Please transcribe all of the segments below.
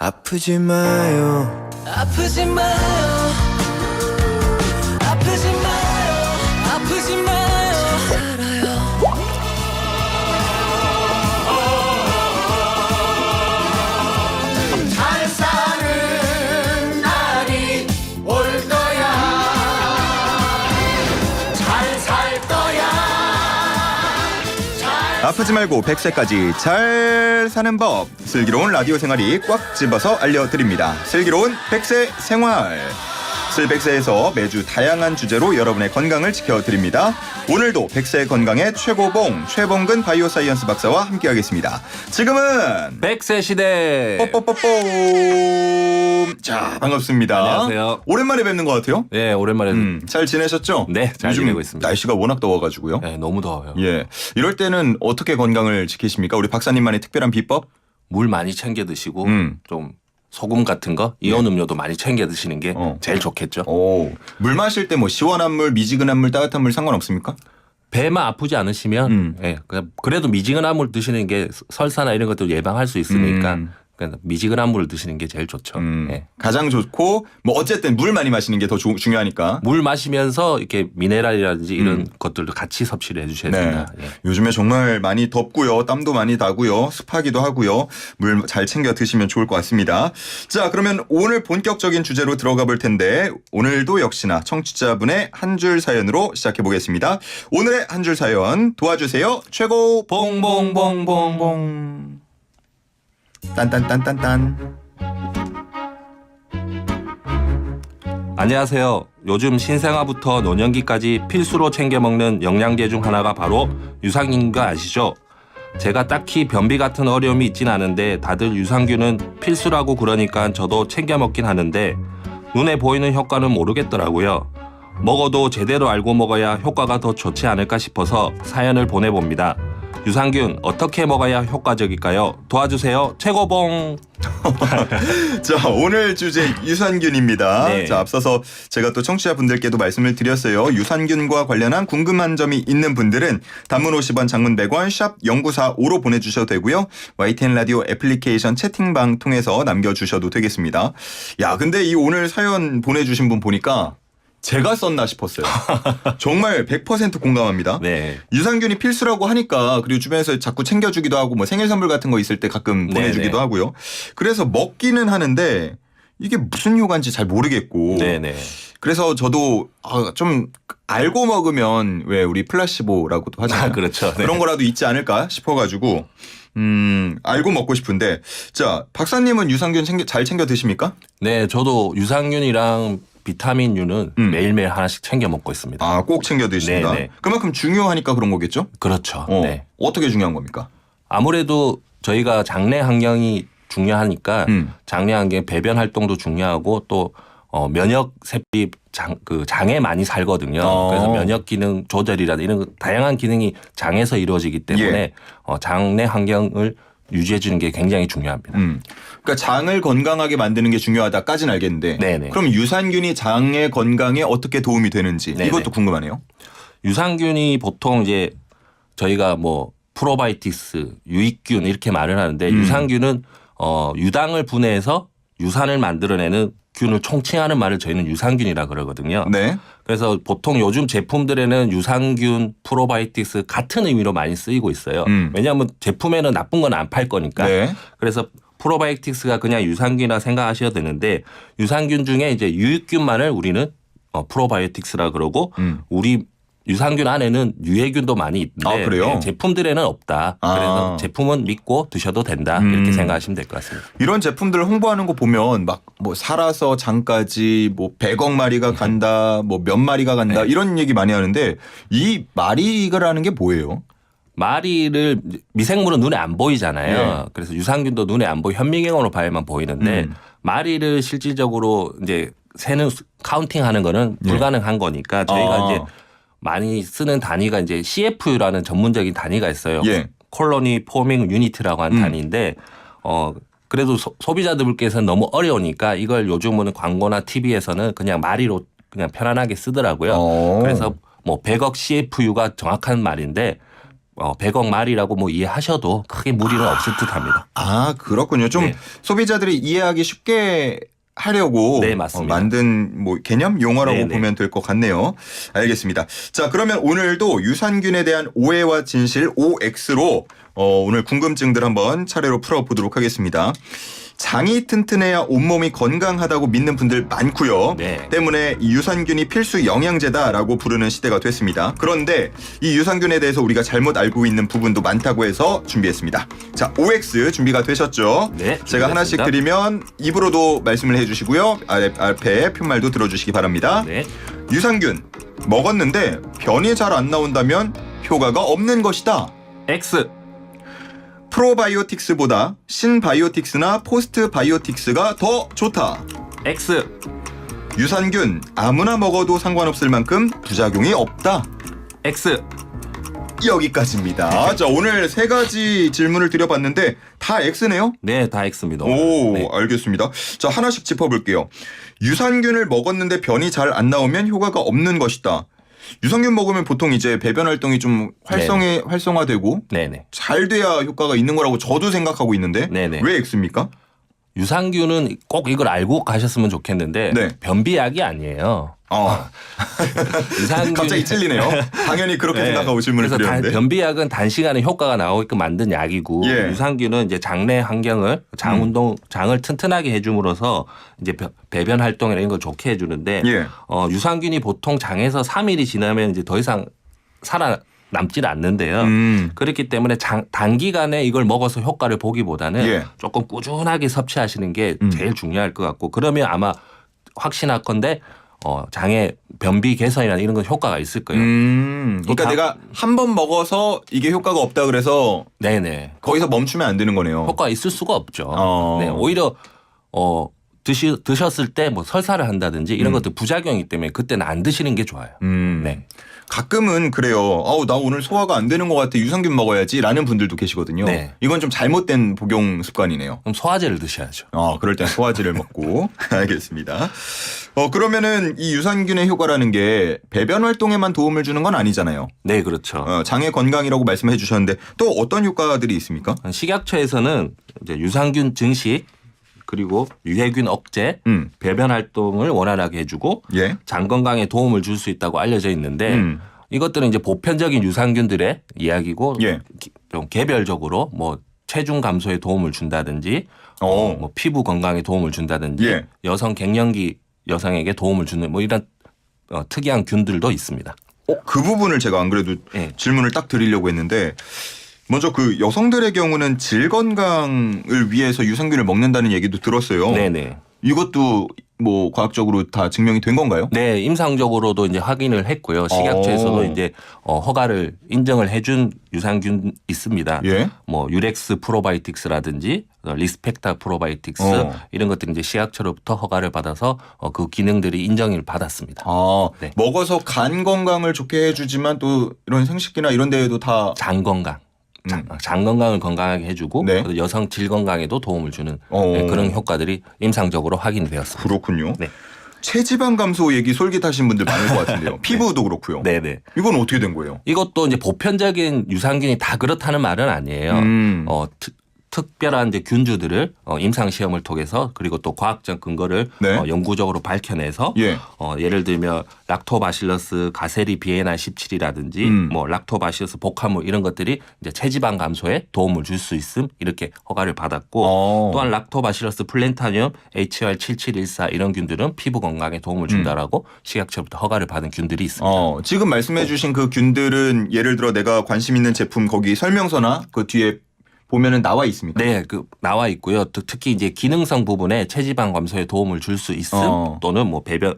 아프지 마요 아프지 마요 아프지 마요 아프지 마요 잘 사는 날이 올 거야. 잘 살 거야. 아프지 말고 100세까지 잘 사는 법. 슬기로운 라디오 생활이 꽉 집어서 알려드립니다. 슬기로운 100세 생활. 슬100세에서 매주 다양한 주제로 여러분의 건강을 지켜드립니다. 오늘도 100세 건강의 최고봉 최봉근 바이오사이언스 박사와 함께하겠습니다. 지금은 100세 시대. 뽀뽀뽀뽀. 자, 반갑습니다. 안녕하세요. 오랜만에 뵙는 것 같아요. 네, 오랜만에. 잘 지내셨죠? 네, 잘 요즘 지내고 있습니다. 날씨가 워낙 더워가지고요. 네, 너무 더워요. 예, 이럴 때는 어떻게 건강을 지키십니까? 우리 박사님만의 특별한 비법? 물 많이 챙겨 드시고 좀 소금 같은 거, 네. 이온 음료도 많이 챙겨 드시는 게 제일 좋겠죠. 오, 물 마실 때 뭐 시원한 물, 미지근한 물, 따뜻한 물 상관없습니까? 배만 아프지 않으시면 예, 그래도 미지근한 물 드시는 게 설사나 이런 것도 예방할 수 있으니까 그러니까 미지근한 물을 드시는 게 제일 좋죠. 예. 가장 좋고 뭐 어쨌든 물 많이 마시는 게 더 중요하니까. 물 마시면서 이렇게 미네랄이라든지 이런 것들도 같이 섭취를 해주셔야 된다. 예. 요즘에 정말 많이 덥고요. 땀도 많이 나고요. 습하기도 하고요. 물 잘 챙겨 드시면 좋을 것 같습니다. 자, 그러면 오늘 본격적인 주제로 들어가 볼 텐데 오늘도 역시나 청취자분의 한 줄 사연으로 시작해 보겠습니다. 오늘의 한 줄 사연 도와주세요. 최고 봉봉봉봉봉. 딴딴딴딴딴. 안녕하세요. 요즘 신생아부터 노년기까지 필수로 챙겨 먹는 영양제 중 하나가 바로 유산균인 거 아시죠? 제가 딱히 변비 같은 어려움이 있진 않은데 다들 유산균은 필수라고 그러니까 저도 챙겨 먹긴 하는데 눈에 보이는 효과는 모르겠더라고요. 먹어도 제대로 알고 먹어야 효과가 더 좋지 않을까 싶어서 사연을 보내봅니다. 유산균 어떻게 먹어야 효과적일까요? 도와주세요. 최고봉. 자, 오늘 주제 유산균입니다. 네. 자, 앞서서 제가 또 청취자분들께도 말씀을 드렸어요. 유산균과 관련한 궁금한 점이 있는 분들은 단문 50원, 장문 100원, 샵 0945로 보내주셔도 되고요. YTN 라디오 애플리케이션 채팅방 통해서 남겨주셔도 되겠습니다. 야, 근데 이 오늘 사연 보내주신 분 보니까 제가 썼나 싶었어요. 정말 100% 공감합니다. 네. 유산균이 필수라고 하니까 그리고 주변에서 자꾸 챙겨주기도 하고 뭐 생일 선물 같은 거 있을 때 가끔 보내주기도 하고요. 그래서 먹기는 하는데 이게 무슨 효과인지 잘 모르겠고 네네. 그래서 저도 좀 알고 먹으면 왜 우리 플라시보라고도 하잖아요. 그렇죠. 네. 그런 거라도 있지 않을까 싶어가지고 알고 먹고 싶은데 자, 박사님은 유산균 잘 챙겨 드십니까? 네, 저도 유산균이랑 비타민류는 매일매일 하나씩 챙겨 먹고 있습니다. 아, 꼭 챙겨 드십니다. 네네. 그만큼 중요하니까 그런 거겠죠? 그렇죠. 네. 어떻게 중요한 겁니까? 아무래도 저희가 장내 환경이 중요하니까 장내 환경 배변 활동도 중요하고 또 면역 세포이 장에 많이 살거든요. 그래서 면역 기능 조절이라든지 이런 다양한 기능이 장에서 이루어지기 때문에 장내 환경을 유지해 주는 게 굉장히 중요합니다. 그러니까 장을 건강하게 만드는 게 중요하다까지는 알겠는데 네네. 그럼 유산균이 장의 건강에 어떻게 도움이 되는지 네네. 이것도 궁금하네요. 유산균이 보통 이제 저희가 뭐 프로바이오틱스, 유익균 이렇게 말을 하는데 유산균은 유당을 분해해서 유산을 만들어내는 균을 총칭하는 말을 저희는 유산균이라 그러거든요. 네. 그래서 보통 요즘 제품들에는 유산균, 프로바이오틱스 같은 의미로 많이 쓰이고 있어요. 왜냐하면 제품에는 나쁜 건 안 팔 거니까. 네. 그래서 프로바이오틱스가 그냥 유산균이라 생각하셔도 되는데 유산균 중에 이제 유익균만을 우리는 프로바이오틱스라 그러고 우리 유산균 안에는 유해균도 많이 있는데 아, 그래요? 제품들에는 없다. 그래서 제품은 믿고 드셔도 된다. 이렇게 생각하시면 될 것 같습니다. 이런 제품들 홍보하는 거 보면 막 뭐 살아서 장까지 뭐 100억 마리가 간다, 뭐 몇 마리가 간다 이런 얘기 많이 하는데 이 마리가라는 게 뭐예요? 마리를 미생물은 눈에 안 보이잖아요. 예. 그래서 유산균도 눈에 안 보이 현미경으로 봐야만 보이는데 마리를 실질적으로 이제 세는 카운팅하는 거는 불가능한 거니까 저희가 이제 많이 쓰는 단위가 이제 CFU라는 전문적인 단위가 있어요. 예. 콜로니 포밍 유니트라고 하는 단위인데 그래도 소비자들께서는 너무 어려우니까 이걸 요즘은 광고나 TV에서는 그냥 마리로 그냥 편안하게 쓰더라고요. 그래서 뭐 100억 CFU가 정확한 말인데 100억 말이라고 뭐 이해하셔도 크게 무리는 없을 듯합니다. 아, 그렇군요. 좀 네. 소비자들이 이해하기 쉽게 하려고 네, 맞습니다. 만든 뭐 개념 용어라고 네, 네. 보면 될 것 같네요. 알겠습니다. 자, 그러면 오늘도 유산균에 대한 오해와 진실 OX로 오늘 궁금증들 한번 차례로 풀어보도록 하겠습니다. 장이 튼튼해야 온몸이 건강하다고 믿는 분들 많고요. 네. 때문에 이 유산균이 필수 영양제다라고 부르는 시대가 됐습니다. 그런데 이 유산균에 대해서 우리가 잘못 알고 있는 부분도 많다고 해서 준비했습니다. 자, OX 준비가 되셨죠? 네, 제가 하나씩 준비됐습니다. 드리면 입으로도 말씀을 해주시고요. 앞에 푯말도 들어주시기 바랍니다. 네. 유산균 먹었는데 변이 잘 안 나온다면 효과가 없는 것이다. X. 프로바이오틱스보다 신바이오틱스나 포스트바이오틱스가 더 좋다. X. 유산균 아무나 먹어도 상관없을 만큼 부작용이 없다. X. 여기까지입니다. 자, 오늘 세 가지 질문을 드려봤는데 다 X네요? 네, 다 X입니다. 오, 네. 알겠습니다. 자, 하나씩 짚어볼게요. 유산균을 먹었는데 변이 잘 안 나오면 효과가 없는 것이다. 유산균 먹으면 보통 이제 배변 활동이 좀 활성화되고 네네. 잘 돼야 효과가 있는 거라고 저도 생각하고 있는데 네네. 왜 X입니까? 유산균은 꼭 이걸 알고 가셨으면 좋겠는데 네. 변비약이 아니에요. 유산균 갑자기 찔리네요. 당연히 그렇게 생각하고 질문을 그래서 드렸는데. 변비약은 단시간에 효과가 나오게끔 만든 약이고 예. 유산균은 이제 장내 환경을 장을 튼튼하게 해줌으로써 이제 배변 활동이나 이런 걸 좋게 해주는데 예. 유산균이 보통 장에서 3일이 지나면 이제 더 이상 살아남질 않는데요. 그렇기 때문에 단기간에 이걸 먹어서 효과를 보기보다는 예. 조금 꾸준하게 섭취하시는 게 제일 중요할 것 같고 그러면 아마 확신할건데 장의 변비 개선이나 이런 건 효과가 있을 거예요. 그러니까 내가 한 번 먹어서 이게 효과가 없다 그래서 네네. 거기서 멈추면 안 되는 거네요. 효과가 있을 수가 없죠. 어. 네, 오히려 드셨을 때 뭐 설사를 한다든지 이런 것들 부작용이기 때문에 그때는 안 드시는 게 좋아요. 네. 가끔은 그래요. 아우 나 오늘 소화가 안 되는 것 같아. 유산균 먹어야지라는 분들도 계시거든요. 네. 이건 좀 잘못된 복용 습관이네요. 그럼 소화제를 드셔야죠. 그럴 땐 소화제를 먹고 알겠습니다. 그러면은 이 유산균의 효과라는 게 배변 활동에만 도움을 주는 건 아니잖아요. 네, 그렇죠. 장의 건강이라고 말씀해 주셨는데 또 어떤 효과들이 있습니까? 식약처에서는 이제 유산균 증식 그리고 유해균 억제, 배변 활동을 원활하게 해주고 예. 장 건강에 도움을 줄 수 있다고 알려져 있는데 이것들은 이제 보편적인 유산균들의 이야기고 예. 좀 개별적으로 뭐 체중 감소에 도움을 준다든지 뭐 피부 건강에 도움을 준다든지 예. 여성 갱년기 여성에게 도움을 주는 뭐 이런 특이한 균들도 있습니다. 그 부분을 제가 안 그래도 예. 질문을 딱 드리려고 했는데 먼저 그 여성들의 경우는 질 건강을 위해서 유산균을 먹는다는 얘기도 들었어요. 네네. 이것도 뭐 과학적으로 다 증명이 된 건가요? 네, 임상적으로도 이제 확인을 했고요. 식약처에서도 이제 허가를 인정을 해준 유산균 있습니다. 예. 뭐 유렉스 프로바이오틱스라든지 리스펙타 프로바이오틱스 이런 것들이 이제 식약처로부터 허가를 받아서 그 기능들이 인정을 받았습니다. 네. 먹어서 간 건강을 좋게 해주지만 또 이런 생식기나 이런 데에도 다 장 건강. 장 건강을 건강하게 해주고 네. 그리고 여성 질 건강에도 도움을 주는 네, 그런 효과들이 임상적으로 확인되었습니다. 그렇군요. 네. 체지방 감소 얘기 솔깃하신 분들 많을 것 같은데요. 피부도 그렇고요. 네네. 이건 어떻게 된 거예요? 이것도 이제 보편적인 유산균이 다 그렇다는 말은 아니에요. 특별한 이제 균주들을 임상 시험을 통해서 그리고 또 과학적 근거를 네. 연구적으로 밝혀내서 예. 예를 들면 락토바실러스 가세리 비에나 17이라든지 뭐 락토바실러스 복합물 이런 것들이 이제 체지방 감소에 도움을 줄 수 있음 이렇게 허가를 받았고 또한 락토바실러스 플랜타늄 HR7714 이런 균들은 피부 건강에 도움을 준다라고 식약처부터 허가를 받은 균들이 있습니다. 지금 말씀해 주신 그 균들은 예를 들어 내가 관심 있는 제품 거기 설명서나 그 뒤에 보면은 나와 있습니까? 네, 나와 있고요. 특히 이제 기능성 부분에 체지방 감소에 도움을 줄 수 있음 또는 뭐 배변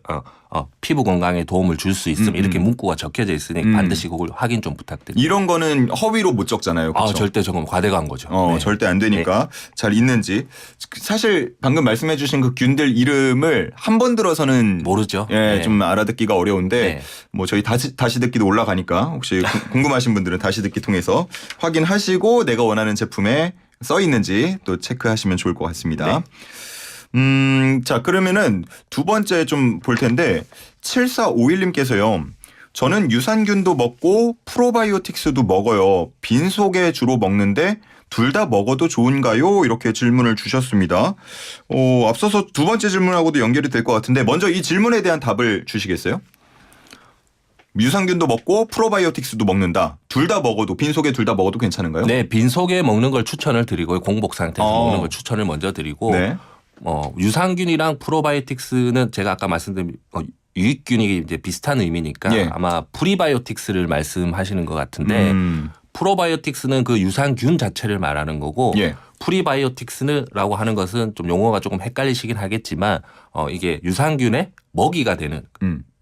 피부 건강에 도움을 줄 수 있음 이렇게 문구가 적혀져 있으니 반드시 그걸 확인 좀 부탁드립니다. 이런 거는 허위로 못 적잖아요. 그렇죠? 절대 저건 과대가 한 거죠. 네. 절대 안 되니까 잘 있는지. 사실 방금 말씀해 주신 그 균들 이름을 한 번 들어서는 모르죠. 예, 네. 좀 알아듣기가 어려운데 네. 뭐 저희 다시 듣기도 올라가니까 혹시 궁금하신 분들은 다시 듣기 통해서 확인하시고 내가 원하는 제품에 써 있는지 또 체크하시면 좋을 것 같습니다. 자, 그러면은 두 번째 좀 볼 텐데 7451님께서요. 저는 유산균도 먹고 프로바이오틱스도 먹어요. 빈속에 주로 먹는데 둘 다 먹어도 좋은가요? 이렇게 질문을 주셨습니다. 앞서서 두 번째 질문하고도 연결이 될 것 같은데 먼저 이 질문에 대한 답을 주시겠어요? 유산균도 먹고 프로바이오틱스도 먹는다. 둘 다 먹어도 빈속에 둘 다 먹어도 괜찮은가요? 네, 빈속에 먹는 걸 추천을 드리고 공복 상태에서 먹는 걸 추천을 먼저 드리고 네. 유산균이랑 프로바이오틱스는 제가 아까 말씀드린 유익균이 이제 비슷한 의미니까 예. 아마 프리바이오틱스를 말씀하시는 것 같은데 프로바이오틱스는 그 유산균 자체를 말하는 거고 예. 프리바이오틱스라고 하는 것은 좀 용어가 조금 헷갈리시긴 하겠지만 이게 유산균의 먹이가 되는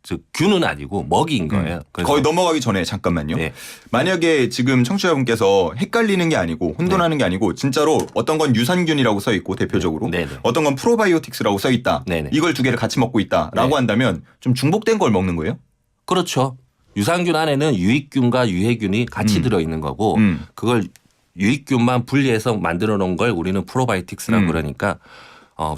즉 균은 아니고 먹이인 거예요. 그래서 거의 넘어가기 전에 잠깐만요. 네. 만약에 지금 청취자분께서 헷갈리는 게 아니고 혼돈하는 게 아니고 진짜로 어떤 건 유산균이라고 써 있고 대표적으로 네네. 어떤 건 프로바이오틱스라고 써 있다. 네네. 이걸 두 개를 같이 먹고 있다라고 네. 한다면 좀 중복된 걸 먹는 거예요? 그렇죠. 유산균 안에는 유익균과 유해균이 같이 들어있는 거고 그걸 유익균만 분리해서 만들어 놓은 걸 우리는 프로바이오틱스라고 그러니까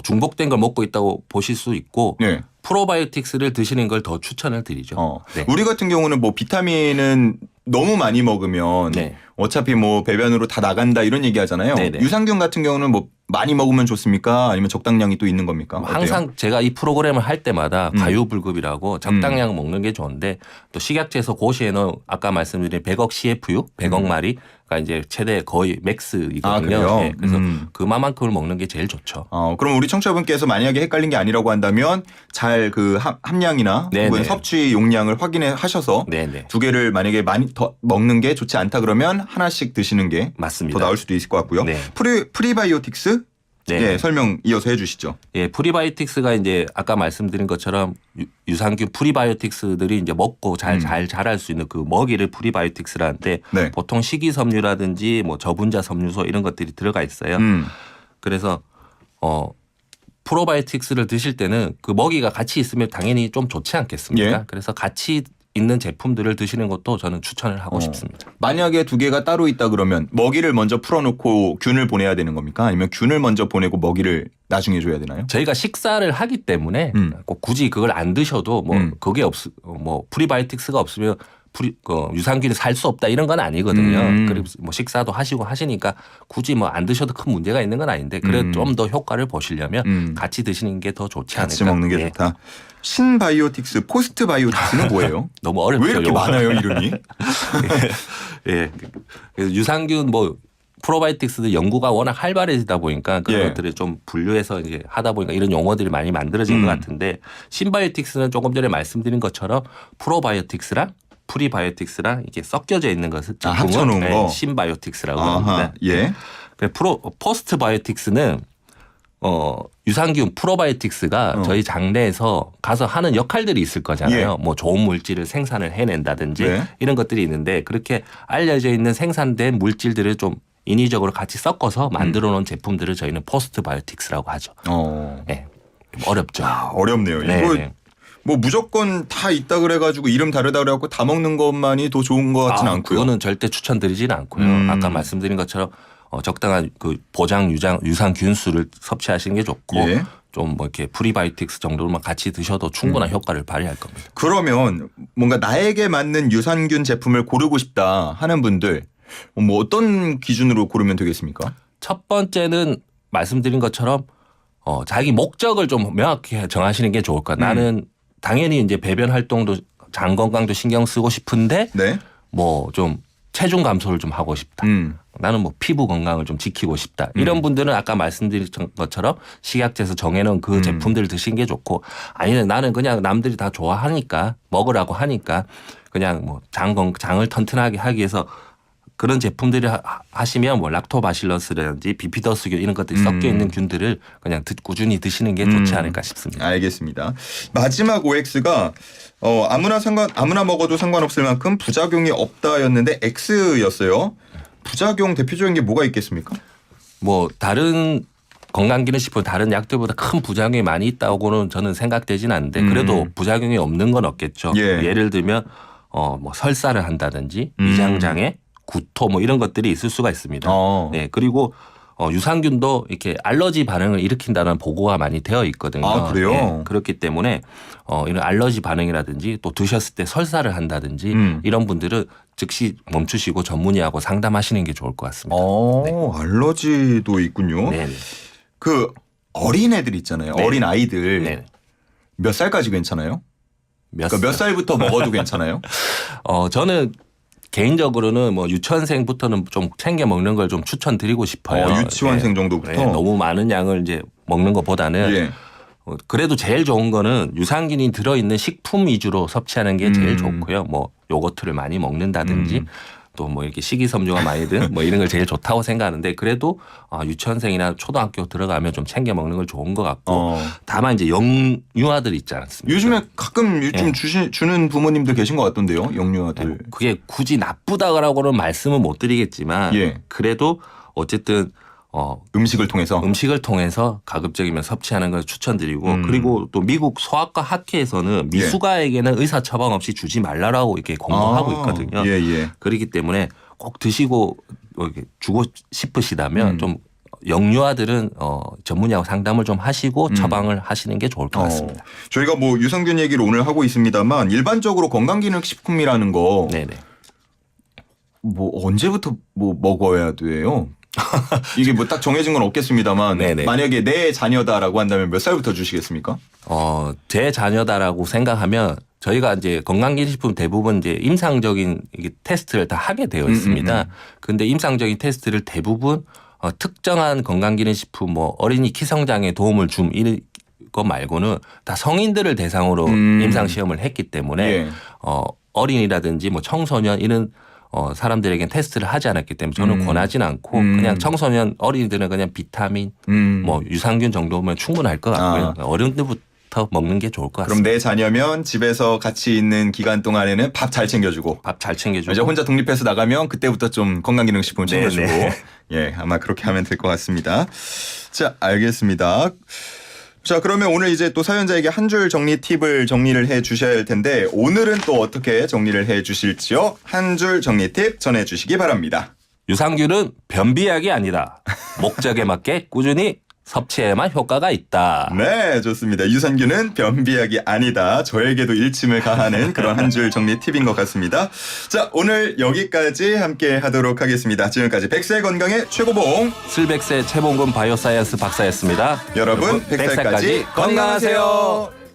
중복된 걸 먹고 있다고 보실 수 있고 네. 프로바이오틱스를 드시는 걸 더 추천을 드리죠. 네. 우리 같은 경우는 뭐 비타민은 너무 많이 먹으면 네. 어차피 뭐 배변으로 다 나간다 이런 얘기 하잖아요. 네네. 유산균 같은 경우는 뭐 많이 먹으면 좋습니까? 아니면 적당량이 또 있는 겁니까? 어때요? 항상 제가 이 프로그램을 할 때마다 과유불급이라고 적당량 먹는 게 좋은데 또 식약처에서 고시에는 아까 말씀드린 100억 CFU, 100억 마리가 이제 최대 거의 맥스이거든요. 그래요? 네, 그래서 그만큼을 먹는 게 제일 좋죠. 그럼 우리 청취자분께서 만약에 헷갈린 게 아니라고 한다면 잘 그 함량이나 네네. 혹은 섭취 용량을 확인해 하셔서 네네. 두 개를 만약에 많이 더 먹는 게 좋지 않다 그러면 하나씩 드시는 게 더 맞습니다. 나을 수도 있을 것 같고요. 네. 프리바이오틱스 네. 예, 설명 이어서 해주시죠. 예, 프리바이오틱스가 이제 아까 말씀드린 것처럼 유산균 프리바이오틱스들이 이제 먹고 잘 자랄 수 있는 그 먹이를 프리바이오틱스라는데 네. 보통 식이섬유라든지 뭐 저분자 섬유소 이런 것들이 들어가 있어요. 그래서 프로바이오틱스를 드실 때는 그 먹이가 같이 있으면 당연히 좀 좋지 않겠습니까? 예. 그래서 같이 있는 제품들을 드시는 것도 저는 추천을 하고 싶습니다. 만약에 두 개가 따로 있다 그러면 먹이를 먼저 풀어놓고 균을 보내야 되는 겁니까? 아니면 균을 먼저 보내고 먹이를 나중에 줘야 되나요? 저희가 식사를 하기 때문에 꼭 굳이 그걸 안 드셔도 뭐 그게 뭐 프리바이오틱스가 없으면 유산균이 살 수 없다 이런 건 아니거든요. 그리고 뭐 식사도 하시고 하시니까 굳이 뭐 안 드셔도 큰 문제가 있는 건 아닌데 그래도 좀 더 효과를 보시려면 같이 드시는 게 더 좋지 않을까. 같이 먹는 게 예. 좋다. 신바이오틱스, 포스트바이오틱스는 뭐예요? 너무 어렵죠. 왜 이렇게 요거. 많아요 이름이? 예. 그래서 유산균 뭐 프로바이오틱스도 연구가 워낙 활발해지다 보니까 그런 예. 것들을 좀 분류해서 이제 하다 보니까 이런 용어들이 많이 만들어진 것 같은데 신바이오틱스는 조금 전에 말씀드린 것처럼 프로바이오틱스랑 프리바이오틱스랑 이게 섞여져 있는 것을 합쳐놓은 거? 신바이오틱스라고 아하, 합니다. 예. 포스트바이오틱스는 유산균 프로바이오틱스가 저희 장내에서 가서 하는 역할들이 있을 거잖아요. 예. 뭐 좋은 물질을 생산을 해낸다든지 네. 이런 것들이 있는데 그렇게 알려져 있는 생산된 물질들을 좀 인위적으로 같이 섞어서 만들어 놓은 제품들을 저희는 포스트바이오틱스라고 하죠. 네. 좀 어렵죠. 어렵네요. 네, 이거 네. 뭐 무조건 다 있다 그래가지고 이름 다르다 그래갖고 다 먹는 것만이 더 좋은 것 같지는 않고요. 그거는 절대 추천드리지는 않고요. 아까 말씀드린 것처럼 적당한 그 보장 유산균수를 섭취하시는 게 좋고 예. 좀 뭐 이렇게 프리바이오틱스 정도로만 같이 드셔도 충분한 효과를 발휘할 겁니다. 그러면 뭔가 나에게 맞는 유산균 제품을 고르고 싶다 하는 분들 뭐 어떤 기준으로 고르면 되겠습니까? 첫 번째는 말씀드린 것처럼 자기 목적을 좀 명확히 정하시는 게 좋을 거예요. 나는 당연히 이제 배변 활동도 장 건강도 신경 쓰고 싶은데 네. 뭐 좀 체중 감소를 좀 하고 싶다. 나는 뭐 피부 건강을 좀 지키고 싶다. 이런 분들은 아까 말씀드린 것처럼 식약처에서 정해놓은 그 제품들을 드시는 게 좋고 아니면 나는 그냥 남들이 다 좋아하니까 먹으라고 하니까 그냥 뭐 장을 튼튼하게 하기 위해서 그런 제품들을 하시면 뭐 락토바실러스라든지 비피더스균 이런 것들이 섞여 있는 균들을 그냥 꾸준히 드시는 게 좋지 않을까 싶습니다. 알겠습니다. 마지막 OX가 아무나 먹어도 상관없을 만큼 부작용이 없다였는데 X였어요. 부작용 대표적인 게 뭐가 있겠습니까? 뭐 다른 건강기능식품 다른 약들보다 큰 부작용이 많이 있다고는 저는 생각되지는 않는데 그래도 부작용이 없는 건 없겠죠. 예. 예를 들면 뭐 설사를 한다든지 위장장애, 구토 뭐 이런 것들이 있을 수가 있습니다. 네, 그리고 유산균도 이렇게 알러지 반응을 일으킨다는 보고가 많이 되어 있거든요. 아, 그래요? 예, 그렇기 때문에 이런 알러지 반응이라든지 또 드셨을 때 설사를 한다든지 이런 분들은 즉시 멈추시고 전문의하고 상담하시는 게 좋을 것 같습니다. 알러지도 있군요. 네. 그 어린 애들 있잖아요. 네. 어린 아이들 네. 몇 살까지 괜찮아요? 몇 그러니까 몇 살부터 먹어도 괜찮아요? 저는 개인적으로는 뭐 유치원생부터는 좀 챙겨 먹는 걸 좀 추천드리고 싶어요. 유치원생 예. 정도부터? 예, 너무 많은 양을 이제 먹는 것보다는 예. 그래도 제일 좋은 거는 유산균이 들어있는 식품 위주로 섭취하는 게 제일 좋고요. 뭐 요거트를 많이 먹는다든지 또 뭐 이렇게 식이섬유가 많이 든 뭐 이런 걸 제일 좋다고 생각하는데 그래도 유치원생이나 초등학교 들어가면 좀 챙겨 먹는 걸 좋은 것 같고 다만 이제 영유아들 있지 않습니까? 요즘에 가끔 예. 주는 부모님들 계신 것 같던데요. 영유아들. 그게 굳이 나쁘다라고는 말씀은 못 드리겠지만 예. 그래도 어쨌든 음식을 통해서. 음식을 통해서 가급적이면 섭취하는 걸 추천드리고 그리고 또 미국 소아과 학회에서는 미숙아에게는 의사 처방 없이 주지 말라라고 이렇게 공고하고 있거든요. 예. 그렇기 때문에 꼭 드시고 이렇게 주고 싶으시다면 좀 영유아들은 전문의하고 상담을 좀 하시고 처방을 하시는 게 좋을 것 같습니다. 저희가 뭐 유산균 얘기를 오늘 하고 있습니다만 일반적으로 건강기능식품이라는 거 네네. 뭐 언제부터 뭐 먹어야 돼요? 이게 뭐 딱 정해진 건 없겠습니다만 네네. 만약에 내 자녀다라고 한다면 몇 살부터 주시겠습니까? 제 자녀다라고 생각하면 저희가 이제 건강기능식품 대부분 이제 임상적인 이게 테스트를 다 하게 되어 있습니다. 근데 임상적인 테스트를 대부분 특정한 건강기능식품 뭐 어린이 키성장에 도움을 줌 이거 말고는 다 성인들을 대상으로 임상 시험을 했기 때문에 예. 어린이라든지 뭐 청소년 이런 사람들에겐 테스트를 하지 않았기 때문에 저는 권하진 않고 그냥 청소년 어린이들은 그냥 비타민 뭐 유산균 정도면 충분할 것 같고요. 어른들부터 먹는 게 좋을 것 그럼 같습니다. 내 자녀면 집에서 같이 있는 기간 동안에는 밥 잘 챙겨주고 밥 잘 챙겨주고 이제 혼자 독립해서 나가면 그때부터 좀 건강기능식품 챙겨주고 네네. 예 아마 그렇게 하면 될 것 같습니다. 자 알겠습니다. 자 그러면 오늘 이제 또 사연자에게 한 줄 정리 팁을 정리를 해 주셔야 할 텐데 오늘은 또 어떻게 정리를 해 주실지요? 한 줄 정리 팁 전해 주시기 바랍니다. 유산균은 변비약이 아니다. 목적에 맞게 꾸준히 섭취해야만 효과가 있다. 네, 좋습니다. 유산균은 변비약이 아니다. 저에게도 일침을 가하는 그런 한 줄 정리 팁인 것 같습니다. 자, 오늘 여기까지 함께 하도록 하겠습니다. 지금까지 100세 건강의 최고봉 슬백세 최봉근 바이오사이언스 박사였습니다. 여러분 100살까지 건강하세요.